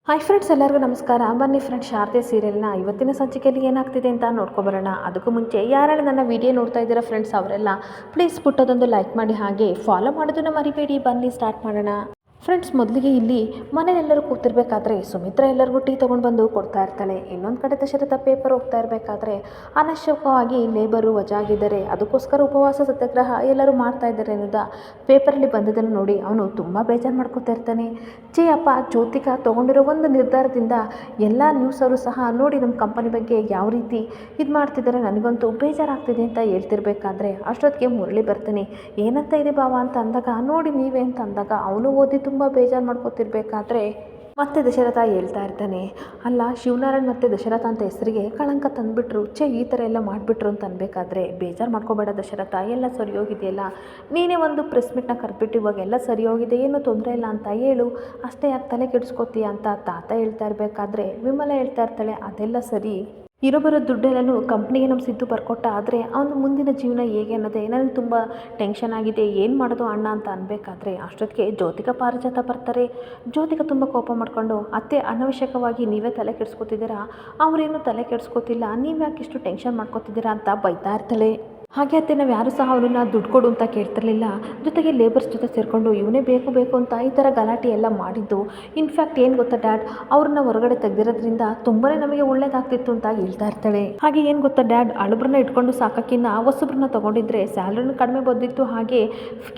Hi friends, ಎಲ್ಲರಿಗೂ ನಮಸ್ಕಾರ. ಬನ್ನಿ ಫ್ರೆಂಡ್ಸ್, ಶಾರದೆ ಸೀರಿಯಲ್ನ ಇವತ್ತಿನ ಸಂಚಿಕೆಯಲ್ಲಿ ಏನಾಗ್ತಿದೆ ಅಂತ ನೋಡ್ಕೊಬರೋಣ. ಅದಕ್ಕೂ ಮುಂಚೆ ಯಾರೆಲ್ಲ ನನ್ನ ವಿಡಿಯೋ ನೋಡ್ತಾ ಇದ್ದೀರಾ ಫ್ರೆಂಡ್ಸ್, ಅವರೆಲ್ಲ ಪ್ಲೀಸ್ ಪುಟ್ಟದೊಂದು ಲೈಕ್ ಮಾಡಿ, ಹಾಗೆ ಫಾಲೋ ಮಾಡೋದನ್ನು ಮರಿಬೇಡಿ. ಬನ್ನಿ ಸ್ಟಾರ್ಟ್ ಮಾಡೋಣ. ಫ್ರೆಂಡ್ಸ್, ಮೊದಲಿಗೆ ಇಲ್ಲಿ ಮನೆಯೆಲ್ಲರೂ ಕೂತಿರ್ಬೇಕಾದ್ರೆ ಸುಮಿತ್ರಾ ಎಲ್ಲರಿಗೂ ಟೀ ತೊಗೊಂಡು ಬಂದು ಕೊಡ್ತಾ ಇರ್ತಾಳೆ. ಇನ್ನೊಂದು ಕಡೆ ದಶರಥ ಪೇಪರ್ ಹೋಗ್ತಾ ಇರಬೇಕಾದ್ರೆ ಅನಶ್ವಕವಾಗಿ ಲೇಬರು ವಜಾ ಆಗಿದ್ದಾರೆ, ಅದಕ್ಕೋಸ್ಕರ ಉಪವಾಸ ಸತ್ಯಾಗ್ರಹ ಎಲ್ಲರೂ ಮಾಡ್ತಾ ಇದ್ದಾರೆ ಅನ್ನೋದ ಪೇಪರಲ್ಲಿ ಬಂದಿದ್ದನ್ನು ನೋಡಿ ಅವನು ತುಂಬ ಬೇಜಾರು ಮಾಡ್ಕೊತಾ ಇರ್ತಾನೆ. ಅಪ್ಪ, ಜ್ಯೋತಿಕಾ ತೊಗೊಂಡಿರೋ ಒಂದು ನಿರ್ಧಾರದಿಂದ ಎಲ್ಲ ನ್ಯೂಸವರು ಸಹ ನೋಡಿ ನಮ್ಮ ಕಂಪನಿ ಬಗ್ಗೆ ಯಾವ ರೀತಿ ಇದು ಮಾಡ್ತಿದ್ದಾರೆ, ನನಗಂತೂ ಬೇಜಾರಾಗ್ತಿದೆ ಅಂತ ಹೇಳ್ತಿರ್ಬೇಕಾದ್ರೆ ಅಷ್ಟೊತ್ತಿಗೆ ಮುರಳಿ ಬರ್ತಾನೆ. ಏನಂತ ಇದೆ ಬಾವ ಅಂತ ಅಂದಾಗ, ನೋಡಿ ನೀವೇ ಅಂತ ಅಂದಾಗ ಅವನು ಓದಿ ತುಂಬ ಬೇಜಾರು ಮಾಡ್ಕೊತಿರ್ಬೇಕಾದ್ರೆ ಮತ್ತೆ ದಶರಥ ಹೇಳ್ತಾ ಇರ್ತಾನೆ, ಅಲ್ಲ ಶಿವನಾರಾಯಣ್ ಮತ್ತು ದಶರಥ ಅಂತ ಹೆಸರಿಗೆ ಕಳಂಕ ತಂದುಬಿಟ್ರು, ಈ ಥರ ಎಲ್ಲ ಮಾಡಿಬಿಟ್ರು ಅಂತ ಅನ್ಬೇಕಾದ್ರೆ ಬೇಜಾರು ಮಾಡ್ಕೋಬೇಡ ದಶರಥ, ಎಲ್ಲ ಸರಿ ಹೋಗಿದೆಯಲ್ಲ, ನೀನೇ ಒಂದು ಪ್ರೆಸ್ ಮೀಟ್ನ ಕರೆದ್ಬಿಟ್ಟು ಇವಾಗ ಎಲ್ಲ ಸರಿ ಹೋಗಿದೆ, ಏನೂ ತೊಂದರೆ ಇಲ್ಲ ಅಂತ ಹೇಳು, ಅಷ್ಟೇ ಯಾಕೆ ತಲೆ ಕೆಡಿಸ್ಕೋತೀಯ ಅಂತ ತಾತ ಹೇಳ್ತಾ ಇರಬೇಕಾದ್ರೆ ವಿಮಲ ಹೇಳ್ತಾ ಇರ್ತಾಳೆ, ಅದೆಲ್ಲ ಸರಿ, ಇರೋಬರೋ ದುಡ್ಡೆಲ್ಲೂ ಕಂಪ್ನಿಗೆ ನಮ್ಮ ಸಿದ್ದು ಬರ್ಕೊಟ್ಟ, ಆದರೆ ಅವನು ಮುಂದಿನ ಜೀವನ ಹೇಗೆ ಅನ್ನೋದೇ ನನಗೆ ತುಂಬ ಟೆನ್ಷನ್ ಆಗಿದೆ, ಏನು ಮಾಡೋದು ಅಣ್ಣ ಅಂತ ಅನ್ಬೇಕಾದ್ರೆ ಅಷ್ಟೊತ್ತಿಗೆ ಜ್ಯೋತಿಕಾ ಪಾರಿಜಾತ ಬರ್ತಾರೆ. ಜ್ಯೋತಿಕಾ ತುಂಬ ಕೋಪ ಮಾಡಿಕೊಂಡು, ಅತ್ತೆ ಅನವಶ್ಯಕವಾಗಿ ನೀವೇ ತಲೆ ಕೆಡಿಸ್ಕೊತಿದ್ದೀರಾ, ಅವರೇನು ತಲೆ ಕೆಡಿಸ್ಕೋತಿಲ್ಲ, ನೀವು ಯಾಕೆ ಇಷ್ಟು ಟೆನ್ಷನ್ ಮಾಡ್ಕೋತಿದ್ದೀರಾ ಅಂತ ಬೈತಾ ಇರ್ತಾಳೆ. ಹಾಗೆ ಅತ್ತೆ, ನಾವು ಯಾರು ಸಹ ಅವನನ್ನು ದುಡ್ಡು ಕೊಡು ಅಂತ ಕೇಳ್ತಿರ್ಲಿಲ್ಲ, ಜೊತೆಗೆ ಲೇಬರ್ಸ್ ಜೊತೆ ಸೇರಿಕೊಂಡು ಇವನೇ ಬೇಕು ಬೇಕು ಅಂತ ಈ ಥರ ಗಲಾಟೆ ಎಲ್ಲ ಮಾಡಿದ್ದು. ಇನ್ಫ್ಯಾಕ್ಟ್ ಏನು ಗೊತ್ತಾ ಡ್ಯಾಡ್, ಅವ್ರನ್ನ ಹೊರಗಡೆ ತೆಗೆದಿರೋದ್ರಿಂದ ತುಂಬಾ ನಮಗೆ ಒಳ್ಳೇದಾಗ್ತಿತ್ತು ಅಂತ ಹೇಳ್ತಾ ಇರ್ತಾಳೆ. ಹಾಗೆ ಏನು ಗೊತ್ತಾ ಡ್ಯಾಡ್, ಅಳುಬ್ರನ್ನ ಇಟ್ಕೊಂಡು ಸಾಕಕ್ಕಿನ್ನ ಹೊಸಬ್ರನ್ನ ತೊಗೊಂಡಿದ್ರೆ ಸ್ಯಾಲರಿನೂ ಕಡಿಮೆ ಬಂದಿತ್ತು, ಹಾಗೆ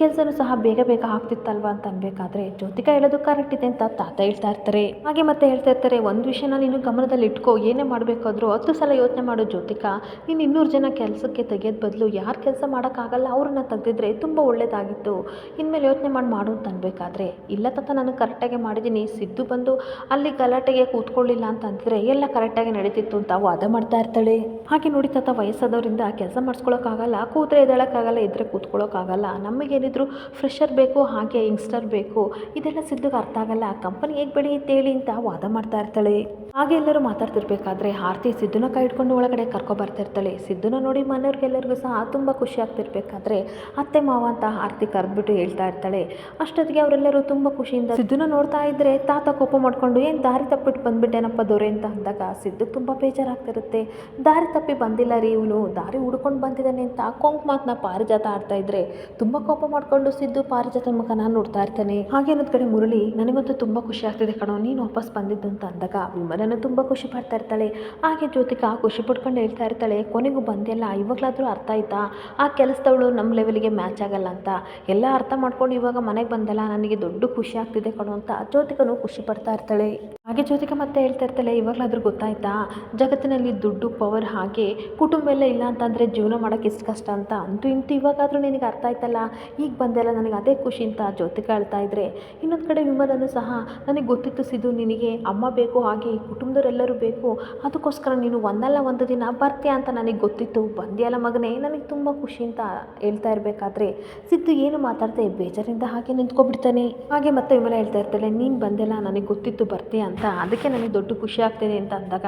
ಕೆಲಸನೂ ಸಹ ಬೇಗ ಬೇಗ ಆಗ್ತಿತ್ತಲ್ವಾ ಅಂತ ಅನ್ಬೇಕಾದ್ರೆ ಜ್ಯೋತಿಕಾ ಹೇಳೋದು ಕರೆಕ್ಟ್ ಇದೆ ಅಂತ ತಾತ ಹೇಳ್ತಾ ಇರ್ತಾರೆ. ಹಾಗೆ ಮತ್ತೆ ಹೇಳ್ತಾ ಇರ್ತಾರೆ, ಒಂದು ವಿಷಯನ ನೀನು ಗಮನದಲ್ಲಿ ಇಟ್ಕೋ, ಏನೇ ಮಾಡಬೇಕಾದ್ರೂ 10 ಸಲ ಯೋಚನೆ ಮಾಡು ಜ್ಯೋತಿಕಾ, ನೀನು 200 ಜನ ಕೆಲಸಕ್ಕೆ ತೆಗೆಯೋದು ಬದಲು ಯಾರು ಕೆಲಸ ಮಾಡೋಕ್ಕಾಗಲ್ಲ ಅವ್ರನ್ನ ತೆಗೆದಿದ್ರೆ ತುಂಬ ಒಳ್ಳೇದಾಗಿತ್ತು, ಇನ್ಮೇಲೆ ಯೋಚನೆ ಮಾಡು ಅಂತ ಅನ್ಬೇಕಾದ್ರೆ, ಇಲ್ಲ ತಾತ ನಾನು ಕರೆಕ್ಟಾಗಿ ಮಾಡಿದ್ದೀನಿ, ಸಿದ್ದು ಬಂದು ಅಲ್ಲಿ ಗಲಾಟೆಗೆ ಕೂತ್ಕೊಳ್ಳಿಲ್ಲ ಅಂತಂದರೆ ಎಲ್ಲ ಕರೆಕ್ಟಾಗಿ ನಡೀತಿತ್ತು ಅಂತ ವಾದ ಮಾಡ್ತಾ ಇರ್ತಾಳೆ. ಹಾಗೆ ನೋಡಿ ತಾತ, ವಯಸ್ಸಾದವರಿಂದ ಕೆಲಸ ಮಾಡಿಸ್ಕೊಳ್ಳೋಕ್ಕಾಗಲ್ಲ, ಕೂತ್ರೆ ಎದ್ದೇಳೋಕ್ಕಾಗಲ್ಲ, ಇದ್ರೆ ಕೂತ್ಕೊಳ್ಳೋಕ್ಕಾಗಲ್ಲ, ನಮಗೇನಿದ್ರು ಫ್ರೆಶರ್ ಬೇಕು, ಹಾಗೆ ಯಂಗ್ಸ್ಟರ್ ಬೇಕು, ಇದೆಲ್ಲ ಸಿದ್ದುಗೆ ಅರ್ಥ ಆಗಲ್ಲ, ಕಂಪನಿ ಹೇಗೆ ಬೆಳೆಯುತ್ತೆ ಹೇಳಿ ಅಂತ ವಾದ ಮಾಡ್ತಾ ಇರ್ತಾಳೆ. ಹಾಗೆ ಎಲ್ಲರೂ ಮಾತಾಡ್ತಿರ್ಬೇಕಾದ್ರೆ ಆರತಿ ಸಿದ್ದುನ ಕೈ ಇಟ್ಕೊಂಡು ಒಳಗಡೆ ಕರ್ಕೊಬರ್ತಾ ಇರ್ತಾಳೆ. ಸಿದ್ದುನ ನೋಡಿ ಮನೆಯವ್ರಿಗೆಲ್ಲರಿಗೂ ಸಹ ತುಂಬ ಖುಷಿ ಆಗ್ತಿರ್ಬೇಕಾದ್ರೆ ಅತ್ತೆ ಮಾವ ಅಂತ ಆರತಿ ಕರೆದ್ಬಿಟ್ಟು ಹೇಳ್ತಾ ಇರ್ತಾಳೆ. ಅಷ್ಟೊತ್ತಿಗೆ ಅವರೆಲ್ಲರೂ ತುಂಬ ಖುಷಿಯಿಂದ ಸಿದ್ದುನ ನೋಡ್ತಾ ಇದ್ರೆ ತಾತ ಕೋಪ ಮಾಡ್ಕೊಂಡು, ಏನು ದಾರಿ ತಪ್ಪಿಟ್ಟು ಬಂದ್ಬಿಟ್ಟೇನಪ್ಪ ದೊರೆ ಅಂತ ಅಂದಾಗ ಸಿದ್ದು ತುಂಬ ಬೇಜಾರಾಗ್ತಿರುತ್ತೆ. ದಾರಿ ತಪ್ಪಿ ಬಂದಿಲ್ಲ ರೀ, ಇವನು ದಾರಿ ಹುಡ್ಕೊಂಡು ಬಂದಿದ್ದಾನೆ ಅಂತ ಕೊಂಕ್ ಮಾತನ್ನ ಪಾರಿಜಾತ ಆಡ್ತಾ ಇದ್ರೆ ತುಂಬ ಕೋಪ ಮಾಡ್ಕೊಂಡು ಸಿದ್ದು ಪಾರಿಜಾತನ ಮುಖನ ನೋಡ್ತಾ ಇರ್ತಾನೆ. ಹಾಗೆ ಅನ್ನೋದ್ ಕಡೆ ಮುರಳಿ, ನನಗಂತೂ ತುಂಬ ಖುಷಿ ಆಗ್ತಿದೆ ಕಣೋ ನೀನು ವಾಪಸ್ ಬಂದಿದ್ದು ಅಂತ ಅಂದಾಗ ವಿಮಲನು ತುಂಬ ಖುಷಿ ಪಡ್ತಾ ಇರ್ತಾಳೆ. ಹಾಗೆ ಜ್ಯೋತಿಕಾ ಖುಷಿ ಪಡ್ಕೊಂಡು ಹೇಳ್ತಾ ಇರ್ತಾಳೆ, ಕೊನೆಗೂ ಬಂದೆಲ್ಲ, ಇವಾಗಲಾದರೂ ಅರ್ಥ ಆಯ್ತಾ, ಆ ಕೆಲಸದವಳು ನಮ್ಮ ಲೆವೆಲ್ಗೆ ಮ್ಯಾಚ್ ಆಗಲ್ಲ ಅಂತ ಎಲ್ಲ ಅರ್ಥ ಮಾಡ್ಕೊಂಡು ಇವಾಗ ಮನೆಗೆ ಬಂದಲ್ಲ, ನನಗೆ ದೊಡ್ಡ ಖುಷಿ ಆಗ್ತಿದೆ ಕಣೋ ಅಂತ ಜ್ಯೋತಿಕನು ಖುಷಿ ಪಡ್ತಾ ಇರ್ತಾಳೆ. ಹಾಗೆ ಜ್ಯೋತಿಕಾ ಮತ್ತೆ ಹೇಳ್ತಾ ಇರ್ತಾಳೆ, ಇವಾಗಲಾದರೂ ಗೊತ್ತಾಯ್ತಾ ಜಗತ್ತಿನಲ್ಲಿ ದುಡ್ಡು ಪವರ್ ಹಾಗೆ ಕುಟುಂಬ ಎಲ್ಲ ಇಲ್ಲ ಅಂತಂದರೆ ಜೀವನ ಮಾಡೋಕ್ಕೆ ಎಷ್ಟು ಕಷ್ಟ ಅಂತ, ಅಂತೂ ಇಂತೂ ಇವಾಗಾದರೂ ನಿನಗೆ ಅರ್ಥ ಆಯ್ತಲ್ಲ, ಈಗ ಬಂದೆಲ್ಲ ನನಗೆ ಅದೇ ಖುಷಿ ಅಂತ ಜ್ಯೋತಿಕಾ ಹೇಳ್ತಾ ಇದ್ರೆ, ಇನ್ನೊಂದು ಕಡೆ ವಿಮಲನು ಸಹ, ನನಗೆ ಗೊತ್ತಿತ್ತು ಸಿದ್ದು ನಿನಗೆ ಅಮ್ಮ ಬೇಕು, ಹಾಗೆ ಕುಟುಂಬದವರೆಲ್ಲರೂ ಬೇಕು, ಅದಕ್ಕೋಸ್ಕರ ನೀನು ಒಂದಲ್ಲ ಒಂದು ದಿನ ಬರ್ತೀಯ ಅಂತ ನನಗೆ ಗೊತ್ತಿತ್ತು, ಬಂದಿಯಲ್ಲ ಮಗನೇ, ನನಗೆ ತುಂಬ ಖುಷಿ ಅಂತ ಹೇಳ್ತಾ ಇರಬೇಕಾದ್ರೆ ಸಿದ್ದು ಏನು ಮಾತಾಡ್ದೆ ಬೇಜಾರಿಂದ ಹಾಗೆ ನಿಂತ್ಕೊಬಿಡ್ತಾನೆ. ಹಾಗೆ ಮತ್ತೆ ವಿಮಲ ಹೇಳ್ತಾ ಇರ್ತಾಳೆ, ನೀನು ಬಂದೆಲ್ಲ ನನಗೆ ಗೊತ್ತಿತ್ತು ಬರ್ತೀಯ ಅಂತ, ಅದಕ್ಕೆ ನನಗೆ ದೊಡ್ಡ ಖುಷಿ ಆಗ್ತಿದೆ ಅಂತ ಅಂದಾಗ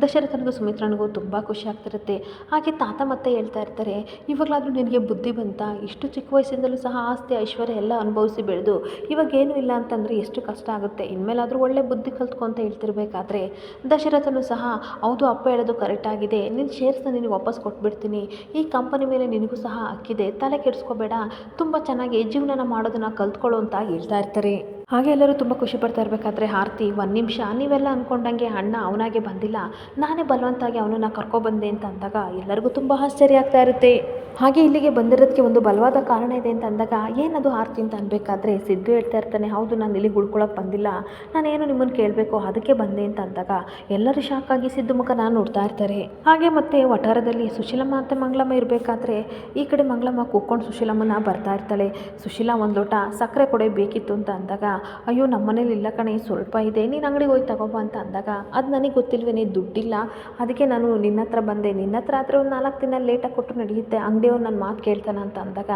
ದಶರಥನಿಗೂ ಸುಮಿತ್ರನಿಗೂ ತುಂಬ ಖುಷಿ ಆಗ್ತಿರುತ್ತೆ. ಹಾಗೆ ತಾತ ಮತ್ತೆ ಹೇಳ್ತಾ ಇರ್ತಾರೆ, ಇವಾಗಲಾದರೂ ನಿನಗೆ ಬುದ್ಧಿ ಬಂತ, ಇಷ್ಟು ಚಿಕ್ಕ ವಯಸ್ಸಿಂದಲೂ ಸಹ ಆಸ್ತಿ ಐಶ್ವರ್ಯ ಎಲ್ಲ ಅನುಭವಿಸಿ ಬೆಳೆದು ಇವಾಗ ಏನೂ ಇಲ್ಲ ಅಂತಂದರೆ ಎಷ್ಟು ಕಷ್ಟ ಆಗುತ್ತೆ, ಇನ್ಮೇಲಾದರೂ ಒಳ್ಳೆ ಬುದ್ಧಿ ಕಲ್ತ್ಕೊ ಅಂತ ಹೇಳ್ತಿರ್ಬೇಕಾದ್ರೆ ದಶರಥನು ಸಹ, ಹೌದು ಅಪ್ಪ ಹೇಳೋದು ಕರೆಕ್ಟ್ ಆಗಿದೆ, ನಿನ್ನ ಶೇರ್ಸ್ನ ನಿನಗೆ ವಾಪಸ್ ಕೊಟ್ಬಿಡ್ತೀನಿ, ಈ ಕಂಪನಿ ಮೇಲೆ ನಿನಗೂ ಸಹ ಹಕ್ಕಿದೆ, ತಲೆ ಕೆಡಿಸ್ಕೋಬೇಡ, ತುಂಬ ಚೆನ್ನಾಗಿ ಜೀವನ ಮಾಡೋದನ್ನ ಕಲ್ತ್ಕೊಳ್ಳೋ ಅಂತ ಹೇಳ್ತಾ ಇರ್ತಾರೆ. ಹಾಗೆ ಎಲ್ಲರೂ ತುಂಬ ಖುಷಿ ಪಡ್ತಾ ಇರಬೇಕಾದ್ರೆ ಆರತಿ, ಒಂದು ನಿಮಿಷ, ನೀವೆಲ್ಲ ಅಂದ್ಕೊಂಡಂಗೆ ಅಣ್ಣ ಅವನಾಗೆ ಬಂದಿಲ್ಲ, ನಾನೇ ಬಲವಂತಾಗಿ ಅವನನ್ನು ಕರ್ಕೊಬಂದೆ ಅಂತ ಅಂದಾಗ ಎಲ್ಲರಿಗೂ ತುಂಬ ಆಶ್ಚರ್ಯ ಆಗ್ತಾ ಇರುತ್ತೆ. ಹಾಗೆ ಇಲ್ಲಿಗೆ ಬಂದಿರೋದಕ್ಕೆ ಒಂದು ಬಲವಾದ ಕಾರಣ ಇದೆ ಅಂತ ಅಂದಾಗ, ಏನದು ಆರತಿ ಅಂತ ಅನ್ಬೇಕಾದ್ರೆ ಸಿದ್ದು ಹೇಳ್ತಾ ಇರ್ತಾನೆ, ಹೌದು ನಾನು ಇಲ್ಲಿಗೆ ಉಳ್ಕೊಳಕ್ಕೆ ಬಂದಿಲ್ಲ, ನಾನೇನು ನಿಮ್ಮನ್ನು ಕೇಳಬೇಕು ಅದಕ್ಕೆ ಬಂದೆ ಅಂತ ಅಂದಾಗ ಎಲ್ಲರೂ ಶಾಕ್ ಆಗಿ ಸಿದ್ದು ಮುಖನ ನೋಡ್ತಾ ಇರ್ತಾರೆ. ಹಾಗೆ ಮತ್ತೆ ವಠಾರದಲ್ಲಿ ಸುಶೀಲಮ್ಮ ಮತ್ತು ಮಂಗಳಮ್ಮ ಇರಬೇಕಾದ್ರೆ ಈ ಕಡೆ ಮಂಗಳಮ್ಮ ಕೂತ್ಕೊಂಡು ಸುಶೀಲಮ್ಮನ ಬರ್ತಾ ಇರ್ತಾಳೆ. ಸುಶೀಲಾ, ಒಂದು ಲೋಟ ಸಕ್ಕರೆ ಕೊಡೆ ಬೇಕಿತ್ತು ಅಂತ ಅಂದಾಗ, ಅಯ್ಯೋ ನಮ್ಮ ಮನೇಲಿ ಇಲ್ಲ ಕಣೆ, ಸ್ವಲ್ಪ ಇದೆ, ನೀನು ಅಂಗಡಿಗೆ ಹೋಗಿ ತಗೋಬಾ ಅಂತ ಅಂದಾಗ, ಅದು ನನಗೆ ಗೊತ್ತಿಲ್ವೇನೆ, ದುಡ್ಡಿಲ್ಲ, ಅದಕ್ಕೆ ನಾನು ನಿನ್ನ ಹತ್ರ ಬಂದೆ, ನಿನ್ನ ಹತ್ರ ಆದರೆ ಒಂದು 4 ದಿನ ಲೇಟಾಗಿ ಕೊಟ್ಟು ನಡೆಯುತ್ತೆ, ಅಂಗಡಿ ಅಂಗಡಿಯವ್ರು ನನ್ನ ಮಾತು ಕೇಳ್ತಾನೆ ಅಂತ ಅಂದಾಗ,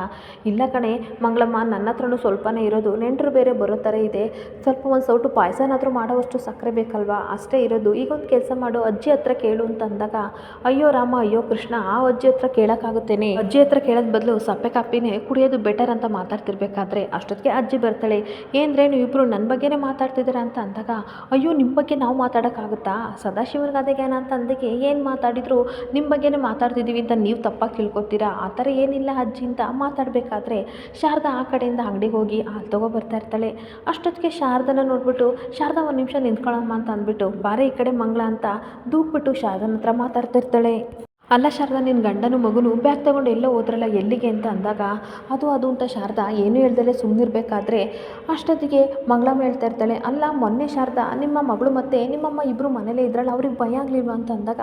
ಇಲ್ಲ ಕಣೆ ಮಂಗಳಮ್ಮ, ನನ್ನ ಹತ್ರನೂ ಸ್ವಲ್ಪನೇ ಇರೋದು, ನೆಂಟರು ಬೇರೆ ಬರೋ ಥರ ಇದೆ, ಸ್ವಲ್ಪ ಒಂದು ಸೌಟು ಪಾಯಸನಾದರೂ ಮಾಡೋವಷ್ಟು ಸಕ್ಕರೆ ಬೇಕಲ್ವಾ, ಅಷ್ಟೇ ಇರೋದು, ಈಗ ಒಂದು ಕೆಲಸ ಮಾಡು, ಅಜ್ಜಿ ಹತ್ರ ಕೇಳು ಅಂತ ಅಂದಾಗ, ಅಯ್ಯೋ ರಾಮ ಅಯ್ಯೋ ಕೃಷ್ಣ, ಆ ಅಜ್ಜಿ ಹತ್ರ ಕೇಳೋಕ್ಕಾಗುತ್ತೇನೆ, ಅಜ್ಜಿ ಹತ್ರ ಕೇಳೋದು ಬದಲು ಸಪ್ಪೆ ಕಾಪಿನೇ ಕುಡಿಯೋದು ಬೆಟರ್ ಅಂತ ಮಾತಾಡ್ತಿರ್ಬೇಕಾದ್ರೆ ಅಷ್ಟೊತ್ತಿಗೆ ಅಜ್ಜಿ ಬರ್ತಾಳೆ. ಏನ್ರೆ ನೀವು ಇಬ್ಬರು ನನ್ನ ಬಗ್ಗೆನೇ ಮಾತಾಡ್ತಿದ್ದೀರಾ ಅಂತ ಅಂದಾಗ, ಅಯ್ಯೋ ನಿಮ್ಮ ಬಗ್ಗೆ ನಾವು ಮಾತಾಡೋಕ್ಕಾಗುತ್ತಾ, ಸದಾಶಿವನ ಗಾದೆಗೇನ ಅಂತ ಅಂದಕ್ಕೆ ಏನು ಮಾತಾಡಿದ್ರು ನಿಮ್ಮ ಬಗ್ಗೆನೇ ಮಾತಾಡ್ತಿದ್ದೀವಿ ಅಂತ ನೀವು ತಪ್ಪಾಗಿ ತಿಳ್ಕೊತೀರಾ, ಆ ಥರ ಏನಿಲ್ಲ ಅಜ್ಜಿ ಅಂತ ಮಾತಾಡಬೇಕಾದ್ರೆ ಶಾರದಾ ಆ ಕಡೆಯಿಂದ ಅಂಗಡಿಗೆ ಹೋಗಿ ಹಾಲು ತೊಗೊಬರ್ತಾ ಇರ್ತಾಳೆ. ಅಷ್ಟೊತ್ತಿಗೆ ಶಾರದನ ನೋಡ್ಬಿಟ್ಟು, ಶಾರದಾ ಒಂದು ನಿಮಿಷ ನಿಂತ್ಕೊಳ್ಳಮ್ಮ ಅಂತ ಅಂದ್ಬಿಟ್ಟು, ಬಾರೆ ಈ ಕಡೆ ಮಂಗಳ ಅಂತ ದೂಕ್ಬಿಟ್ಟು ಶಾರದನ ಹತ್ರ ಮಾತಾಡ್ತಿರ್ತಾಳೆ. ಅಲ್ಲ ಶಾರದಾ, ನಿನ್ನ ಗಂಡನು ಮಗನು ಬ್ಯಾಗ್ ತೊಗೊಂಡು ಎಲ್ಲೋ ಹೋದ್ರಲ್ಲ, ಎಲ್ಲಿಗೆ ಅಂತ ಅಂದಾಗ, ಅದು ಅಂತ ಶಾರದಾ ಏನೂ ಹೇಳ್ದಲೇ ಸುಮ್ಮನಿರ್ಬೇಕಾದ್ರೆ ಅಷ್ಟೊತ್ತಿಗೆ ಮಂಗಳಮ್ಮ ಹೇಳ್ತಾ ಇರ್ತಾಳೆ, ಅಲ್ಲ ಮೊನ್ನೆ ಶಾರದಾ ನಿಮ್ಮ ಮಗಳು ಮತ್ತು ನಿಮ್ಮಮ್ಮ ಇಬ್ಬರು ಮನೇಲೇ ಇದ್ರಲ್ಲ, ಅವ್ರಿಗೆ ಭಯ ಆಗಲಿಲ್ವ ಅಂತ ಅಂದಾಗ,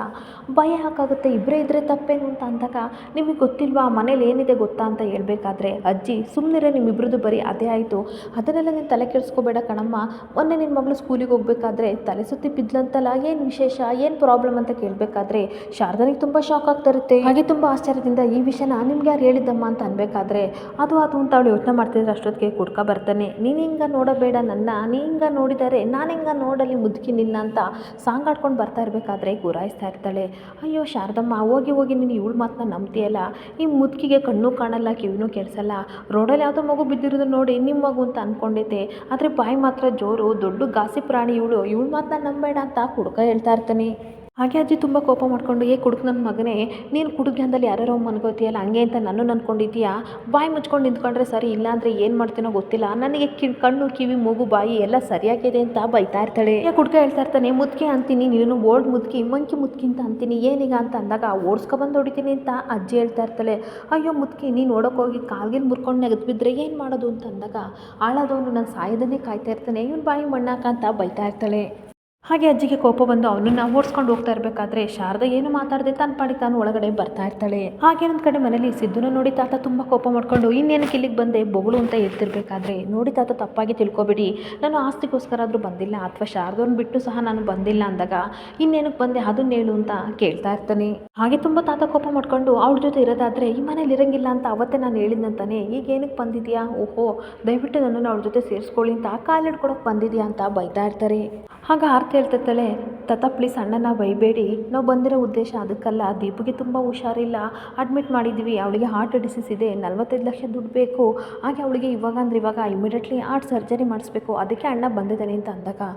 ಭಯ ಯಾಕಾಗುತ್ತೆ, ಇಬ್ಬರೇ ಇದ್ದರೆ ತಪ್ಪೇನು ಅಂತ ಅಂದಾಗ, ನಿಮಗೆ ಗೊತ್ತಿಲ್ವಾ ಮನೇಲಿ ಏನಿದೆ ಗೊತ್ತಾ ಅಂತ ಹೇಳ್ಬೇಕಾದ್ರೆ, ಅಜ್ಜಿ ಸುಮ್ಮನಿರೇ, ನಿಮ್ಮಿಬ್ರದ್ದು ಬರೀ ಅದೇ ಆಯಿತು, ಅದನ್ನೆಲ್ಲ ನೀನು ತಲೆ ಕೆಡಿಸ್ಕೋಬೇಡ ಕಣಮ್ಮ, ಮೊನ್ನೆ ನಿನ್ನ ಮಗಳು ಸ್ಕೂಲಿಗೆ ಹೋಗ್ಬೇಕಾದ್ರೆ ತಲೆ ಸುತ್ತಿ ಬಿದ್ಲಂತಲ್ಲ, ಏನು ವಿಶೇಷ, ಏನು ಪ್ರಾಬ್ಲಮ್ ಅಂತ ಕೇಳಬೇಕಾದ್ರೆ ಶಾರದನಿಗೆ ತುಂಬ ಶಾಕ್ ಆಗ್ತಾ ಇರುತ್ತೆ. ಹಾಗೆ ತುಂಬ ಆಶ್ಚರ್ಯದಿಂದ, ಈ ವಿಷಯನ ನಿಮ್ಗೆ ಯಾರು ಹೇಳಿದ್ದಮ್ಮ ಅಂತ ಅನ್ಬೇಕಾದ್ರೆ, ಅದು ಅಂತ ಅವಳು ಯೋಚನೆ ಮಾಡ್ತಿದ್ರೆ ಅಷ್ಟೊತ್ತಿಗೆ ಕುಡ್ಕ ಬರ್ತಾನೆ. ನೀನು ಹಿಂಗೆ ನೋಡಬೇಡ ನನ್ನ, ನೀ ಹಿಂಗೆ ನೋಡಿದರೆ ನಾನು ಹಿಂಗೆ ನೋಡಲಿ ಮುದುಕಿ ನಿನ್ನ ಅಂತ ಸಾಂಗ್ ಆಡ್ಕೊಂಡು ಬರ್ತಾ ಇರಬೇಕಾದ್ರೆ ಗುರಾಯಿಸ್ತಾ ಇರ್ತಾಳೆ. ಅಯ್ಯೋ ಶಾರದಮ್ಮ, ಹೋಗಿ ಹೋಗಿ ನೀನು ಇವಳು ಮಾತನ್ನ ನಂಬ್ತೀಯಲ್ಲ, ಈ ಮುದುಕಿಗೆ ಕಣ್ಣು ಕಾಣಲ್ಲ ಕಿವಿನೂ ಕೇಳಿಸಲ್ಲ, ರೋಡಲ್ಲಿ ಯಾವುದೋ ಮಗು ಬಿದ್ದಿರೋದು ನೋಡಿ ನಿಮ್ಮ ಮಗು ಅಂತ ಅಂದ್ಕೊಂಡೈತೆ, ಆದರೆ ಬಾಯಿ ಮಾತ್ರ ಜೋರು, ದೊಡ್ಡ ಗಾಸಿ ಪ್ರಾಣಿ ಇವಳು ಮಾತನ್ನ ನಂಬೇಡ ಅಂತ ಕುಡ್ಕ ಹೇಳ್ತಾ ಇರ್ತಾನೆ. ಹಾಗೆ ಅಜ್ಜಿ ತುಂಬ ಕೋಪ ಮಾಡಿಕೊಂಡು, ಕುಡುಕ್ ನನ್ನ ಮಗನೇ, ನೀನು ಕುಡುಗ್ಯಾಂದಲ್ಲಿ ಯಾರ್ಯಾರೋ ಮನ್ಕೋತೀಯಲ್ಲ ಹಂಗೆ ಅಂತ ನಾನು ಅಂದ್ಕೊಂಡಿದ್ದೀಯಾ, ಬಾಯಿ ಮುಚ್ಕೊಂಡು ನಿಂತ್ಕೊಂಡ್ರೆ ಸರಿ, ಇಲ್ಲಾಂದರೆ ಏನು ಮಾಡ್ತೀನೋ ಗೊತ್ತಿಲ್ಲ, ನನಗೆ ಕಣ್ಣು ಕಿವಿ ಮೂಗು ಬಾಯಿ ಎಲ್ಲ ಸರಿಯಾಗಿದೆ ಅಂತ ಬೈತಾ ಇರ್ತಾಳೆ. ಕುಡ್ಕ ಹೇಳ್ತಾ ಇರ್ತಾನೆ, ಮುದ್ಕೆ ಅಂತೀನಿ, ನೀನು ಓಲ್ಡ್ ಮುದ್ಕಿ ಮಂಕಿ ಮುದ್ಕಿ ಅಂತ ಅಂತೀನಿ, ಏನೀಗ ಅಂತ ಅಂದಾಗ, ಓಡಿಸ್ಕೊಬಂದು ಹೊಡಿತೀನಿ ಅಂತ ಅಜ್ಜಿ ಹೇಳ್ತಾ ಇರ್ತಾಳೆ. ಅಯ್ಯೋ ಮುದ್ಕಿ, ನೀನು ನೋಡೋಕ್ಕೋಗಿ ಕಾಲ್ಗಿಲ್ ಮುರ್ಕೊಂಡು ನೆಗೆದು ಬಿದ್ದರೆ ಏನು ಮಾಡೋದು ಅಂತ ಅಂದಾಗ, ಆಳಾದವನು ನಾನು ಸಾಯೋದನ್ನೇ ಕಾಯ್ತಾ ಇರ್ತಾನೆ, ಇವನು ಬಾಯಿ ಮಣ್ಣಾಕ ಅಂತ ಬೈತಾ ಇರ್ತಾಳೆ. ಹಾಗೆ ಅಜ್ಜಿಗೆ ಕೋಪ ಬಂದು ಅವನನ್ನ ಓಡಿಸ್ಕೊಂಡು ಹೋಗ್ತಾ ಇರಬೇಕಾದ್ರೆ ಶಾರದಾ ಏನು ಮಾತಾಡದೆ ತನ್ನ ಪಾಡಿ ತಾನು ಒಳಗಡೆ ಬರ್ತಾ ಇರ್ತಾಳೆ. ಹಾಗೆ ಒಂದು ಕಡೆ ಮನೇಲಿ ಸಿದ್ದುನ ನೋಡಿ ತಾತ ತುಂಬ ಕೋಪ ಮಾಡ್ಕೊಂಡು, ಇನ್ನೇನಕ್ಕೆ ಇಲ್ಲಿಗೆ ಬಂದೆ ಬೊಗಳು ಅಂತ ಹೇಳ್ತಿರ್ಬೇಕಾದ್ರೆ, ನೋಡಿ ತಾತ ತಪ್ಪಾಗಿ ತಿಳ್ಕೊಬೇಡಿ, ನಾನು ಆಸ್ತಿಗೋಸ್ಕರ ಆದರೂ ಬಂದಿಲ್ಲ, ಅಥವಾ ಶಾರದವ್ರನ್ನ ಬಿಟ್ಟು ಸಹ ನಾನು ಬಂದಿಲ್ಲ ಅಂದಾಗ, ಇನ್ನೇನಕ್ಕೆ ಬಂದೆ ಅದನ್ನ ಹೇಳು ಅಂತ ಕೇಳ್ತಾ ಇರ್ತಾನೆ. ಹಾಗೆ ತುಂಬ ತಾತ ಕೋಪ ಮಾಡ್ಕೊಂಡು, ಅವಳ ಜೊತೆ ಇರೋದಾದರೆ ಈ ಮನೇಲಿ ಇರಂಗಿಲ್ಲ ಅಂತ ಅವತ್ತೇ ನಾನು ಹೇಳಿದ್ನಂತಾನೆ, ಈಗ ಏನಕ್ಕೆ ಬಂದಿದ್ಯಾ, ಓಹೋ ದಯವಿಟ್ಟು ನನ್ನನ್ನು ಅವಳ ಜೊತೆ ಸೇರಿಸ್ಕೊಳ್ಳಿ ಅಂತ ಕಾಲಿಡ್ಕೊಡೋಕೆ ಬಂದಿದ್ಯಾ ಅಂತ ಬೈತಾ ಇರ್ತಾರೆ. ಆಗ ಆರ್ತಿ ಹೇಳ್ತಿರ್ತಾಳೆ, ತಾತ ಪ್ಲೀಸ್ ಅಣ್ಣನ ಬೈಬೇಡಿ, ನಾವು ಬಂದಿರೋ ಉದ್ದೇಶ ಅದಕ್ಕಲ್ಲ, ದೀಪಿಗೆ ತುಂಬ ಹುಷಾರಿಲ್ಲ, ಅಡ್ಮಿಟ್ ಮಾಡಿದ್ವಿ, ಅವಳಿಗೆ ಹಾರ್ಟ್ ಡಿಸೀಸ್ ಇದೆ, 45 ಲಕ್ಷ ದುಡ್ಡು ಬೇಕು, ಹಾಗೆ ಅವಳಿಗೆ ಇವಾಗ ಇಮಿಡಿಯೇಟ್ಲಿ ಹಾರ್ಟ್ ಸರ್ಜರಿ ಮಾಡಿಸ್ಬೇಕು, ಅದಕ್ಕೆ ಅಣ್ಣ ಬಂದಿದ್ದಾನೆ ಅಂತ ಅಂದಾಗ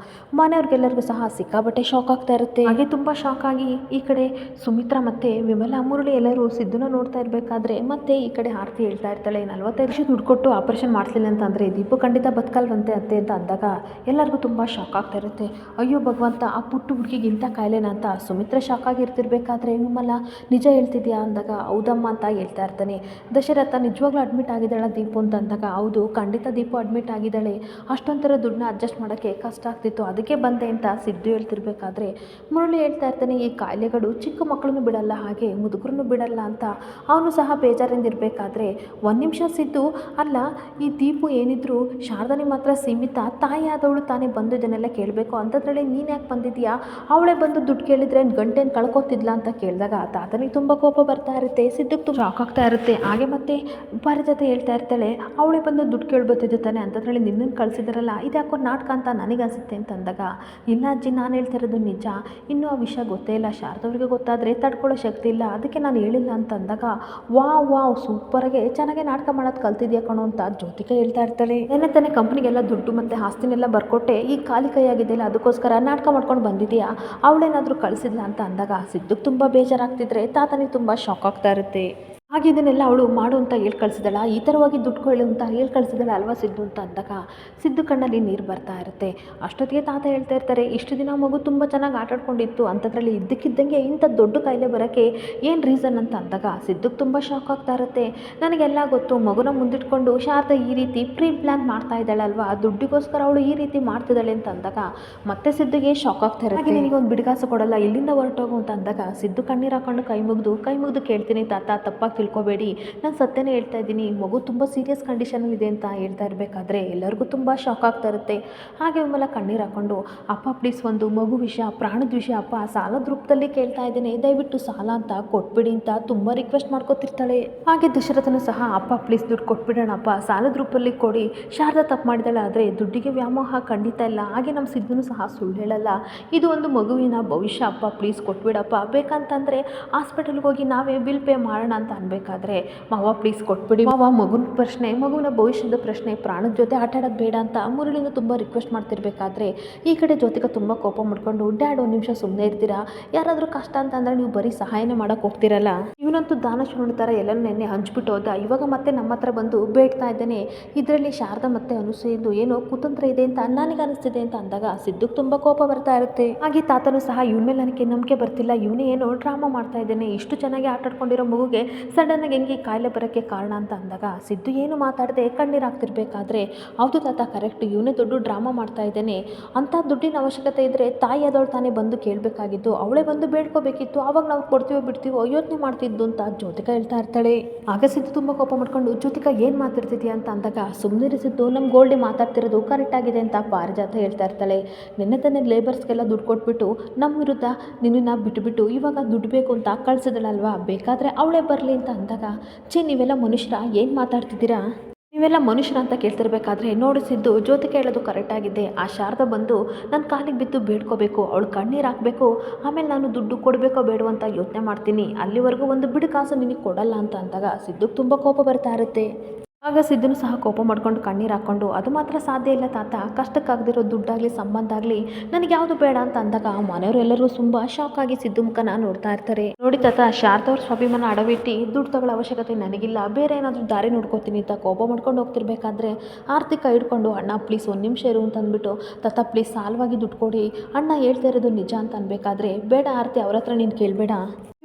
ಮನೆಯವ್ರಿಗೆಲ್ಲರಿಗೂ ಸಹ ಸಿಕ್ಕಾಬಟ್ಟೆ ಶಾಕ್ ಆಗ್ತಾ ಇರುತ್ತೆ. ಹಾಗೆ ತುಂಬ ಶಾಕ್ ಆಗಿ ಈ ಕಡೆ ಸುಮಿತ್ರಾ ಮತ್ತು ವಿಮಲಾ ಮುರಳಿ ಎಲ್ಲರೂ ಸಿದ್ದುನ ನೋಡ್ತಾ ಇರಬೇಕಾದ್ರೆ ಮತ್ತೆ ಈ ಕಡೆ ಆರ್ತಿ ಹೇಳ್ತಾ ಇರ್ತಾಳೆ, 45 ಲಕ್ಷ ದುಡ್ಡು ಕೊಟ್ಟು ಆಪರೇಷನ್ ಮಾಡಿಸಲಿಲ್ಲ ಅಂತಂದರೆ ದೀಪು ಖಂಡಿತ ಬದುಕಲ್ವಂತೆ ಅತ್ತೆ ಅಂತ ಅಂದಾಗ ಎಲ್ಲರಿಗೂ ತುಂಬ ಶಾಕ್ ಆಗ್ತಾ ಇರುತ್ತೆ. ಅಯ್ಯೋ ಭಗವಂತ, ಆ ಪುಟ್ಟು ಹುಡುಗಿಗೆ ಇಂಥ ಕಾಯಿಲೆನ ಅಂತ ಸುಮಿತ್ರಾ ಶಾಕ್ ಆಗಿರ್ತಿರ್ಬೇಕಾದ್ರೆ ವಿಮಲ ನಿಜ ಹೇಳ್ತಿದ್ಯಾ ಅಂದಾಗ ಹೌದಮ್ಮ ಅಂತ ಹೇಳ್ತಾ ಇರ್ತಾನೆ. ದಶರಥ ನಿಜವಾಗ್ಲೂ ಅಡ್ಮಿಟ್ ಆಗಿದ್ದಾಳ ದೀಪು ಅಂತ ಅಂದಾಗ ಹೌದು ಖಂಡಿತ ದೀಪು ಅಡ್ಮಿಟ್ ಆಗಿದ್ದಾಳೆ, ಅಷ್ಟೊಂಥರ ದುಡ್ಡನ್ನ ಅಡ್ಜಸ್ಟ್ ಮಾಡೋಕ್ಕೆ ಕಷ್ಟ ಆಗ್ತಿತ್ತು, ಅದಕ್ಕೆ ಬಂದೆ ಅಂತ ಸಿದ್ದು ಹೇಳ್ತಿರ್ಬೇಕಾದ್ರೆ ಮುರಳಿ ಹೇಳ್ತಾ ಇರ್ತಾನೆ, ಈ ಕಾಯಿಲೆಗಳು ಚಿಕ್ಕ ಮಕ್ಕಳನ್ನು ಬಿಡಲ್ಲ, ಹಾಗೆ ಮುದುಕರನ್ನು ಬಿಡಲ್ಲ ಅಂತ. ಅವನು ಸಹ ಬೇಜಾರಿಂದ ಇರಬೇಕಾದ್ರೆ ಒಂದು ನಿಮಿಷ ಸಿದ್ದು, ಅಲ್ಲ ಈ ದೀಪು ಏನಿದ್ರು ಶಾರದಾನಿ ಮಾತ್ರ ಸೀಮಿತ, ತಾಯಿ ಆದವಳು ತಾನೇ ಬಂದು ಇದನ್ನೆಲ್ಲ ಕೇಳಬೇಕು, ಅಂಥದ್ರಲ್ಲಿ ನೀನು ಯಾಕೆ ಬಂದಿದ್ಯಾ, ಅವಳೇ ಬಂದು ದುಡ್ಡು ಕೇಳಿದ್ರೆ ಗಂಟೆನ ಕಳ್ಕೊತಿದ್ಲ ಅಂತ ಕೇಳಿದಾಗ ತಾತನಿಗೆ ತುಂಬ ಕೋಪ ಬರ್ತಾ ಇರುತ್ತೆ, ಸಿದ್ದಕ್ಕೆ ತುಂಬ ಶಾಕ್ ಆಗ್ತಾ ಇರುತ್ತೆ. ಹಾಗೆ ಮತ್ತೆ ಪಾರಿಜಾತ ಹೇಳ್ತಾ ಇರ್ತಾಳೆ, ಅವಳೇ ಬಂದು ದುಡ್ಡು ಕೇಳ್ಬೋತಿದ್ದೆ ತಾನೆ, ಅಂಥದ್ರಲ್ಲಿ ನಿನ್ನನ್ನು ಕಳಿಸಿದಾರಲ್ಲ, ಇದ್ಯಾಕೋ ನಾಟಕ ಅಂತ ನನಗೆ ಅನಿಸುತ್ತೆ ಅಂತ ಅಂದಾಗ, ಇಲ್ಲ ಅಜ್ಜಿ ನಾನು ಹೇಳ್ತಾ ಇರೋದು ನಿಜ, ಇನ್ನೂ ಆ ವಿಷಯ ಗೊತ್ತೇ ಇಲ್ಲ, ಶಾರದವ್ರಿಗೆ ಗೊತ್ತಾದರೆ ತಡ್ಕೊಳ್ಳೋ ಶಕ್ತಿ ಇಲ್ಲ, ಅದಕ್ಕೆ ನಾನು ಹೇಳಿಲ್ಲ ಅಂತ ಅಂದಾಗ ವಾವ್ ಸೂಪರಾಗೆ ಚೆನ್ನಾಗೆ ನಾಟಕ ಮಾಡೋದು ಕಲ್ತಿದ್ಯಾ ಕಣೋ ಅಂತ ಜ್ಯೋತಿಕಾ ಹೇಳ್ತಾ ಇರ್ತಾಳೆ. ಏನೇ ತಾನೇ ಕಂಪ್ನಿಗೆಲ್ಲ ದುಡ್ಡು ಮತ್ತು ಆಸ್ತಿನೆಲ್ಲ ಬರ್ಕೊಟ್ಟೆ, ಈಗ ಖಾಲಿ ಕೈಯಾಗಿದೆಯಲ್ಲ ಅದಕ್ಕೋಸ್ಕರ ನಾಟಕ ಮಾಡ್ಕೊಂಡು ಬಂದಿದೆಯಾ, ಅವಳೇನಾದರೂ ಕಳಿಸಿದ್ಲ ಅಂತ ಅಂದಾಗ ಸಿದ್ದಕ್ಕೆ ತುಂಬ ಬೇಜಾರಾಗ್ತಿದ್ರೆ ತಾತನಿಗೆ ತುಂಬ ಶಾಕ್ ಆಗ್ತಾ ಇರುತ್ತೆ. ಹಾಗೆ ಇದನ್ನೆಲ್ಲ ಅವಳು ಮಾಡು ಅಂತ ಹೇಳಿ ಕಳಿಸಿದಳ, ಈ ಥರವಾಗಿ ದುಡ್ಡು ಕೊಳ್ಳು ಅಂತ ಹೇಳಿ ಕಳಿಸಿದಳ ಅಲ್ವಾ ಸಿದ್ದು ಅಂತ ಅಂದಾಗ ಸಿದ್ದು ಕಣ್ಣಲ್ಲಿ ನೀರು ಬರ್ತಾ ಇರುತ್ತೆ. ಅಷ್ಟೊತ್ತಿಗೆ ತಾತ ಹೇಳ್ತಾ ಇರ್ತಾರೆ, ಇಷ್ಟು ದಿನ ಮಗು ತುಂಬ ಚೆನ್ನಾಗಿ ಆಟಾಡ್ಕೊಂಡಿತ್ತು, ಅಂಥದ್ರಲ್ಲಿ ಇದ್ದಕ್ಕಿದ್ದಂಗೆ ಇಂಥ ದೊಡ್ಡ ಕಾಯಿಲೆ ಬರೋಕ್ಕೆ ಏನು ರೀಸನ್ ಅಂತ ಅಂದಾಗ ಸಿದ್ದಕ್ಕೆ ತುಂಬ ಶಾಕ್ ಆಗ್ತಾ ಇರುತ್ತೆ. ನನಗೆಲ್ಲ ಗೊತ್ತು, ಮಗುನ ಮುಂದಿಟ್ಕೊಂಡು ಶಾರದಾ ಈ ರೀತಿ ಪ್ರೀ ಪ್ಲ್ಯಾನ್ ಮಾಡ್ತಾ ಇದ್ದಾಳಲ್ವಾ, ದುಡ್ಡಿಗೋಸ್ಕರ ಅವಳು ಈ ರೀತಿ ಮಾಡ್ತಿದ್ದಾಳೆ ಅಂತ ಅಂದಾಗ ಮತ್ತೆ ಸಿದ್ದುಗೆ ಶಾಕ್ ಆಗ್ತಾ ಇರುತ್ತೆ. ನಿನಗೆ ಒಂದು ಬಿಡುಗಾಸು ಕೊಡಲ್ಲ, ಇಲ್ಲಿಂದ ಹೊರಟೋಗು ಅಂತ ಅಂದಾಗ ಸಿದ್ದು ಕಣ್ಣೀರು ಹಾಕೊಂಡು ಕೈ ಮುಗಿದು ಕೇಳ್ತೀನಿ ತಾತ, ತಪ್ಪಾಗಿ ತಿಳ್ಕೊಬೇಡಿ, ನಾನು ಸತ್ಯನೇ ಹೇಳ್ತಾ ಇದ್ದೀನಿ, ಮಗು ತುಂಬ ಸೀರಿಯಸ್ ಕಂಡೀಷನಲ್ಲಿದೆ ಅಂತ ಹೇಳ್ತಾ ಇರಬೇಕಾದ್ರೆ ಎಲ್ಲರಿಗೂ ತುಂಬ ಶಾಕ್ ಆಗ್ತಾ ಇರುತ್ತೆ. ಹಾಗೆ ವಿಮಲ ಕಣ್ಣೀರು ಹಾಕ್ಕೊಂಡು, ಅಪ್ಪ ಪ್ಲೀಸ್ ಒಂದು ಮಗು ವಿಷಯ, ಪ್ರಾಣದ ವಿಷಯ ಅಪ್ಪ, ಸಾಲದ ರೂಪದಲ್ಲಿ ಕೇಳ್ತಾ ಇದ್ದೇನೆ, ದಯವಿಟ್ಟು ಸಾಲ ಅಂತ ಕೊಟ್ಬಿಡಿ ಅಂತ ತುಂಬ ರಿಕ್ವೆಸ್ಟ್ ಮಾಡ್ಕೊತಿರ್ತಾಳೆ. ಹಾಗೆ ದಶರಥನು ಸಹ, ಅಪ್ಪ ಪ್ಲೀಸ್ ದುಡ್ಡು ಕೊಟ್ಬಿಡೋಣಪ್ಪ, ಸಾಲದ ರೂಪದಲ್ಲಿ ಕೊಡಿ, ಶಾರದಾ ತಪ್ಪು ಮಾಡಿದಾಳೆ, ಆದರೆ ದುಡ್ಡಿಗೆ ವ್ಯಾಮೋಹ ಖಂಡಿತ ಇಲ್ಲ, ಹಾಗೆ ನಮ್ಮ ಸಿದ್ಧನು ಸಹ ಸುಳ್ಳು ಹೇಳಲ್ಲ, ಇದು ಒಂದು ಮಗುವಿನ ಭವಿಷ್ಯ ಅಪ್ಪ, ಪ್ಲೀಸ್ ಕೊಟ್ಬಿಡಪ್ಪ, ಬೇಕಂತಂದರೆ ಹಾಸ್ಪಿಟಲ್ಗೆ ಹೋಗಿ ನಾವೇ ಬಿಲ್ ಪೇ ಮಾಡೋಣ ಅಂತ ಅನ್ಬೇಕಾದ್ರೆ, ಮಾವ ಪ್ಲೀಸ್ ಕೊಟ್ಬಿಡಿ ಮಾವ, ಮಗುನ ಪ್ರಶ್ನೆ, ಮಗುವಿನ ಭವಿಷ್ಯದ ಪ್ರಶ್ನೆ, ಪ್ರಾಣದ ಜೊತೆ ಆಟ ಆಡೋದು ಬೇಡ ಅಂತ ಮುರಳಿನ ತುಂಬ ರಿಕ್ವೆಸ್ಟ್ ಮಾಡ್ತಿರ್ಬೇಕಾದ್ರೆ ಈ ಕಡೆ ಜ್ಯೋತಿಕಾ ತುಂಬ ಕೋಪ ಮಾಡ್ಕೊಂಡು, ಡ್ಯಾಡ್ ಒಂದು ನಿಮಿಷ ಸುಮ್ಮನೆ ಇರ್ತೀರಾ, ಯಾರಾದರೂ ಕಷ್ಟ ಅಂತಂದರೆ ನೀವು ಬರೀ ಸಹಾಯನೇ ಮಾಡೋಕೆ ಹೋಗ್ತಿರಲ್ಲ, ಇವನಂತೂ ದಾನ ಶೂನ್ಯ ಥರ ಎಲ್ಲನೂ ನೆನ್ನೆ ಹಂಚ್ಬಿಟ್ಟು ಹೋದ, ಇವಾಗ ಮತ್ತೆ ನಮ್ಮ ಹತ್ರ ಬಂದು ಬೇಡ್ತಾ ಇದ್ದೇನೆ, ಇದರಲ್ಲಿ ಶಾರದಾ ಮತ್ತೆ ಅನುಸೂಯಂದು ಏನೋ ಕುತಂತ್ರ ಇದೆ ಅಂತ ನನಗೆ ಅನಿಸ್ತಿದೆ ಅಂತ ಅಂದಾಗ ಸಿದ್ದುಗೆ ತುಂಬ ಕೋಪ ಬರ್ತಾ ಇರುತ್ತೆ. ಹಾಗೆ ತಾತನು ಸಹ ಇವನ ಮೇಲೆ ನನಗೆ ನಂಬಿಕೆ ಬರ್ತಿಲ್ಲ, ಇವನೇ ಏನೋ ಡ್ರಾಮಾ ಮಾಡ್ತಾ ಇದ್ದೇನೆ, ಇಷ್ಟು ಚೆನ್ನಾಗಿ ಆಟ ಆಡ್ಕೊಂಡಿರೋ ಮಗುಗೆ ಸಡನ್ನಾಗಿ ಹೆಂಗೆ ಕಾಯಿಲೆ ಬರೋಕ್ಕೆ ಕಾರಣ ಅಂತ ಅಂದಾಗ ಸಿದ್ದು ಏನು ಮಾತಾಡದೆ ಕಣ್ಣೀರು ಹಾಕ್ತಿರ್ಬೇಕಾದ್ರೆ, ಹೌದು ತಾತ ಕರೆಕ್ಟ್, ಇವನೇ ದೊಡ್ಡ ಡ್ರಾಮಾ ಮಾಡ್ತಾ ಇದ್ದೇನೆ, ಅಂಥ ದುಡ್ಡಿನ ಅವಶ್ಯಕತೆ ಇದ್ದರೆ ತಾಯಿ ಆದವಳು ತಾನೇ ಬಂದು ಕೇಳಬೇಕಾಗಿದ್ದು, ಅವಳೇ ಬಂದು ಬೇಡ್ಕೋಬೇಕಿತ್ತು, ಅವಾಗ ನಾವು ಕೊಡ್ತೀವೋ ಬಿಡ್ತೀವೋ ಯೋಚನೆ ಮಾಡ್ತಿದ್ದು ಅಂತ ಜ್ಯೋತಿಕಾ ಹೇಳ್ತಾ ಇರ್ತಾಳೆ. ಆಗ ಸಿದ್ದು ತುಂಬ ಕೋಪ ಮಾಡ್ಕೊಂಡು, ಜ್ಯೋತಿಕಾ ಏನು ಮಾತಾಡ್ತಿದ್ಯಾ ಅಂತ ಅಂದಾಗ, ಸುಮ್ಮನೆ ಸಿದ್ದು, ನಮ್ಮ ಗೋಲ್ಡಿ ಮಾತಾಡ್ತಿರೋದು ಕರೆಕ್ಟ್ ಆಗಿದೆ ಅಂತ ಪಾರಿಜಾತ ಹೇಳ್ತಾ ಇರ್ತಾಳೆ. ನಿನ್ನೆ ತಾನೇ ಲೇಬರ್ಸ್ಗೆಲ್ಲ ದುಡ್ಡು ಕೊಟ್ಬಿಟ್ಟು ನಮ್ಮ ವಿರುದ್ಧ ನಿನ್ನನ್ನು ಬಿಟ್ಟುಬಿಟ್ಟು ಇವಾಗ ದುಡ್ಡು ಬೇಕು ಅಂತ ಕಳಿಸಿದಳಲ್ವಾ, ಬೇಕಾದರೆ ಅವಳೇ ಬರಲಿ ಅಂತ ಅಂದಾಗ, ನೀವೆಲ್ಲ ಮನುಷ್ಯರ, ಏನು ಮಾತಾಡ್ತಿದ್ದೀರಾ, ನೀವೆಲ್ಲ ಮನುಷ್ಯರ ಅಂತ ಕೇಳ್ತಿರ್ಬೇಕಾದ್ರೆ ನೋಡಿಸಿದ್ದು ಜ್ಯೋತಿಕಾ ಹೇಳೋದು ಕರೆಕ್ಟಾಗಿದೆ, ಆ ಶಾರದಾ ಬಂದು ನನ್ನ ಕಾಲಿಗೆ ಬಿದ್ದು ಬೇಡ್ಕೋಬೇಕು, ಅವಳು ಕಣ್ಣೀರು ಹಾಕಬೇಕು, ಆಮೇಲೆ ನಾನು ದುಡ್ಡು ಕೊಡಬೇಕೋ ಬೇಡೋ ಅಂತ ಯೋಚನೆ ಮಾಡ್ತೀನಿ, ಅಲ್ಲಿವರೆಗೂ ಒಂದು ಬಿಡು ಕಾಸು ನಿನಗೆ ಕೊಡಲ್ಲ ಅಂತ ಅಂದಾಗ ಸಿದ್ದುಗೆ ತುಂಬ ಕೋಪ ಬರ್ತಾ ಇರುತ್ತೆ. ಆಗ ಸಿದ್ದನು ಸಹ ಕೋಪ ಮಾಡ್ಕೊಂಡು ಕಣ್ಣೀರು ಹಾಕ್ಕೊಂಡು, ಅದು ಮಾತ್ರ ಸಾಧ್ಯ ಇಲ್ಲ ತಾತ, ಕಷ್ಟಕ್ಕಾಗದಿರೋ ದುಡ್ಡಾಗಲಿ ಸಂಬಂಧ ಆಗಲಿ ನನಗೆ ಯಾವುದು ಬೇಡ ಅಂತ ಅಂದಾಗ ಮನೆಯವರು ಎಲ್ಲರೂ ತುಂಬ ಶಾಕ್ ಆಗಿ ಸಿದ್ದು ಮುಖನ ನೋಡ್ತಾ ಇರ್ತಾರೆ. ನೋಡಿ ತಾತ, ಶಾರದವ್ರ ಸ್ವಾಭಿಮಾನ ಅಡವಿಟ್ಟು ದುಡ್ಡು ತಗೊಳ್ಳೋ ಅವಶ್ಯಕತೆ ನನಗಿಲ್ಲ, ಬೇರೆ ಏನಾದರೂ ದಾರಿ ನೋಡ್ಕೋತೀನಿ ಅಂತ ಕೋಪ ಮಾಡ್ಕೊಂಡು ಹೋಗ್ತಿರ್ಬೇಕಾದ್ರೆ ಆರ್ತಿ ಕೈ ಹಿಡ್ಕೊಂಡು, ಅಣ್ಣ ಪ್ಲೀಸ್ ಒಂದು ನಿಮಿಷ ಇರು ಅಂತ ಅಂದ್ಬಿಟ್ಟು, ತಾತ ಪ್ಲೀಸ್ ಸಾಲವಾಗಿ ದುಡ್ಡು ಕೊಡಿ, ಅಣ್ಣ ಹೇಳ್ತಾ ಇರೋದು ನಿಜ ಅಂತ ಅನ್ಬೇಕಾದ್ರೆ, ಬೇಡ ಆರ್ತಿ, ಅವ್ರ ಹತ್ರ ನೀನು ಕೇಳಬೇಡ,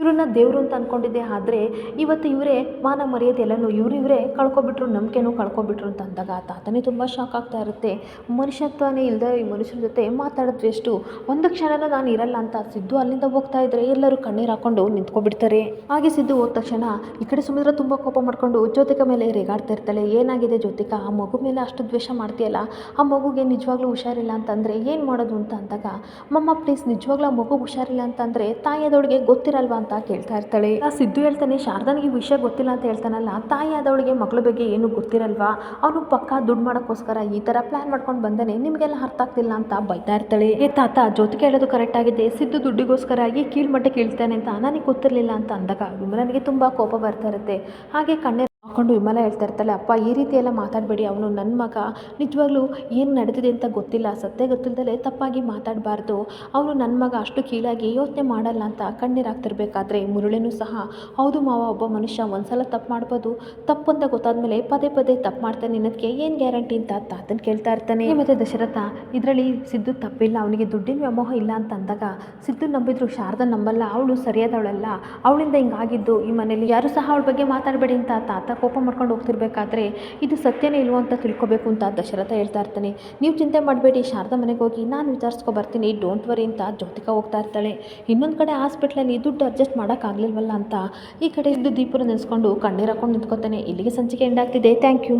ಇವ್ರನ್ನ ದೇವರು ಅಂತ ಅಂದ್ಕೊಂಡಿದ್ದೆ, ಆದರೆ ಇವತ್ತು ಇವರೇ ಮಾನ ಮರ್ಯಾದೆ ಎಲ್ಲನೂ ಇವರೇ ಕಳ್ಕೊಬಿಟ್ರು, ನಂಬಿಕೆನೂ ಕಳ್ಕೊಬಿಟ್ರು ಅಂತ ಅಂದಾಗ ತಾತನೇ ತುಂಬ ಶಾಕ್ ಆಗ್ತಾ ಇರುತ್ತೆ. ಮನುಷ್ಯತ್ವನೇ ಇಲ್ಲದೆ ಈ ಮನುಷ್ಯರ ಜೊತೆ ಮಾತಾಡಿದ್ರೆ ಎಷ್ಟು, ಒಂದು ಕ್ಷಣನೂ ನಾನು ಇರಲ್ಲ ಅಂತ ಸಿದ್ದು ಅಲ್ಲಿಂದ ಹೋಗ್ತಾ ಇದ್ರೆ ಎಲ್ಲರೂ ಕಣ್ಣೀರು ಹಾಕೊಂಡು ನಿಂತ್ಕೊಬಿಡ್ತಾರೆ. ಹಾಗೆ ಸಿದ್ದು ಹೋದ ತಕ್ಷಣ ಈ ಕಡೆ ಸುಮಿತ್ರ ತುಂಬ ಕೋಪ ಮಾಡ್ಕೊಂಡು ಜ್ಯೋತಿಕಾ ಮೇಲೆ ರೇಗಾಡ್ತಾ ಇರ್ತಾಳೆ. ಏನಾಗಿದೆ ಜ್ಯೋತಿಕಾ, ಆ ಮಗು ಮೇಲೆ ಅಷ್ಟು ದ್ವೇಷ ಮಾಡ್ತೀಯಲ್ಲ, ಆ ಮಗುಗೆ ನಿಜವಾಗ್ಲೂ ಹುಷಾರಿಲ್ಲ ಅಂತಂದರೆ ಏನು ಮಾಡೋದು ಅಂತ ಅಂದಾಗ, ಮಮ್ಮ ಪ್ಲೀಸ್ ನಿಜವಾಗ್ಲೂ ಆ ಮಗು ಹುಷಾರಿಲ್ಲ ಅಂತಂದರೆ ತಾಯಿಯಾದವಳಿಗೆ ಗೊತ್ತಿರಲ್ವಾ ಅಂತ ಕೇಳ್ತಾ ಇರ್ತಾಳೆ. ಆ ಸಿದ್ದು ಹೇಳ್ತಾನೆ, ಶಾರದಾನಿಗೆ ಈ ವಿಷಯ ಗೊತ್ತಿಲ್ಲ ಅಂತ ಹೇಳ್ತಾನಲ್ಲ, ತಾಯಿ ಆದವಳಿಗೆ ಮಗಳ ಬಗ್ಗೆ ಏನು ಗೊತ್ತಿರಲ್ವಾ, ಅವನು ಪಕ್ಕ ದುಡ್ಡು ಮಾಡೋಕ್ಕೋಸ್ಕರ ಈ ಥರ ಪ್ಲಾನ್ ಮಾಡ್ಕೊಂಡು ಬಂದಾನೆ, ನಿಮಗೆಲ್ಲ ಅರ್ಥ ಆಗ್ತಿಲ್ಲ ಅಂತ ಬೈತಾ ಇರ್ತಾಳೆ. ತಾತ, ಜ್ಯೋತಿಕಾ ಹೇಳೋದು ಕರೆಕ್ಟ್ ಆಗಿದೆ, ಸಿದ್ದು ದುಡ್ಡಿಗೋಸ್ಕರ ಈ ಕೀಳ್ಮಟ್ಟಕ್ಕೆ ಇಳ್ತಾನೆ ಅಂತ ನನಗೆ ಗೊತ್ತಿರಲಿಲ್ಲ ಅಂತ ಅಂದಾಗ ವಿಮಲನಿಗೆ ತುಂಬ ಕೋಪ ಬರ್ತಾ ಇರುತ್ತೆ. ಹಾಗೆ ಕಣ್ಣೆ ಹಾಕೊಂಡು ವಿಮಲ ಹೇಳ್ತಾ ಇರ್ತಾಳೆ, ಅಪ್ಪ ಈ ರೀತಿ ಎಲ್ಲ ಮಾತಾಡಬೇಡಿ, ಅವನು ನನ್ನ ಮಗ, ನಿಜವಾಗ್ಲೂ ಏನು ನಡೆದಿದೆ ಅಂತ ಗೊತ್ತಿಲ್ಲ, ಸತ್ಯ ಗೊತ್ತಿಲ್ಲದಲೇ ತಪ್ಪಾಗಿ ಮಾತಾಡಬಾರ್ದು, ಅವನು ನನ್ನ ಮಗ, ಅಷ್ಟು ಕೀಳಾಗಿ ಯೋಚನೆ ಮಾಡಲ್ಲ ಅಂತ ಕಣ್ಣೀರು ಹಾಕ್ತಿರ್ಬೇಕಾದ್ರೆ ಮುರಳಿನೂ ಸಹ, ಹೌದು ಮಾವ, ಒಬ್ಬ ಮನುಷ್ಯ ಒಂದ್ಸಲ ತಪ್ಪು ಮಾಡ್ಬೋದು, ತಪ್ಪು ಅಂತ ಗೊತ್ತಾದ್ಮೇಲೆ ಪದೇ ಪದೇ ತಪ್ಪು ಮಾಡ್ತಾನೆ, ನಿನ್ನದಕ್ಕೆ ಏನು ಗ್ಯಾರಂಟಿ ಅಂತ ತಾತನ ಕೇಳ್ತಾ ಇರ್ತಾನೆ. ಮತ್ತು ದಶರಥ, ಇದರಲ್ಲಿ ಸಿದ್ದು ತಪ್ಪಿಲ್ಲ, ಅವನಿಗೆ ದುಡ್ಡಿನ ವ್ಯಾಮೋಹ ಇಲ್ಲ ಅಂತ ಅಂದಾಗ ಸಿದ್ದು ನಂಬಿದ್ರು ಶಾರದಾ ನಂಬಲ್ಲ, ಅವಳು ಸರಿಯಾದವಳಲ್ಲ, ಅವಳಿಂದ ಹಿಂಗಾಗಿದ್ದು, ಈ ಮನೇಲಿ ಯಾರು ಸಹ ಅವಳ ಬಗ್ಗೆ ಮಾತಾಡಬೇಡಿ ಅಂತ ತಾತ ಕೋಪ ಮಾಡ್ಕೊಂಡು ಹೋಗ್ತಿರ್ಬೇಕಾದ್ರೆ ಇದು ಸತ್ಯನೇ ಇಲ್ವೋ ಅಂತ ತಿಳ್ಕೊಬೇಕು ಅಂತ ದಶರಥ ಹೇಳ್ತಾ ಇರ್ತಾನೆ. ನೀವು ಚಿಂತೆ ಮಾಡಬೇಡಿ, ಶಾರದಾ ಮನೆಗೆ ಹೋಗಿ ನಾನು ವಿಚಾರಿಸ್ಕೊ ಬರ್ತೀನಿ, ಡೋಂಟ್ ವರಿ ಅಂತ ಜ್ಯೋತಿಕಾ ಹೋಗ್ತಾ ಇರ್ತಾಳೆ. ಇನ್ನೊಂದು ಕಡೆ ಹಾಸ್ಪಿಟ್ಲಲ್ಲಿ ದುಡ್ಡು ಅಡ್ಜಸ್ಟ್ ಮಾಡೋಕ್ಕಾಗಲಿಲ್ವಲ್ಲ ಅಂತ ಈ ಕಡೆ ಇದ್ದು ದೀಪನ ನೆನೆಸ್ಕೊಂಡು ಕಣ್ಣೀರು ಹಾಕೊಂಡು ನಿಂತ್ಕೊತಾನೆ. ಇಲ್ಲಿಗೆ ಸಂಚಿಕೆ ಎಂಡ್ ಆಗ್ತಿದೆ. Thank you.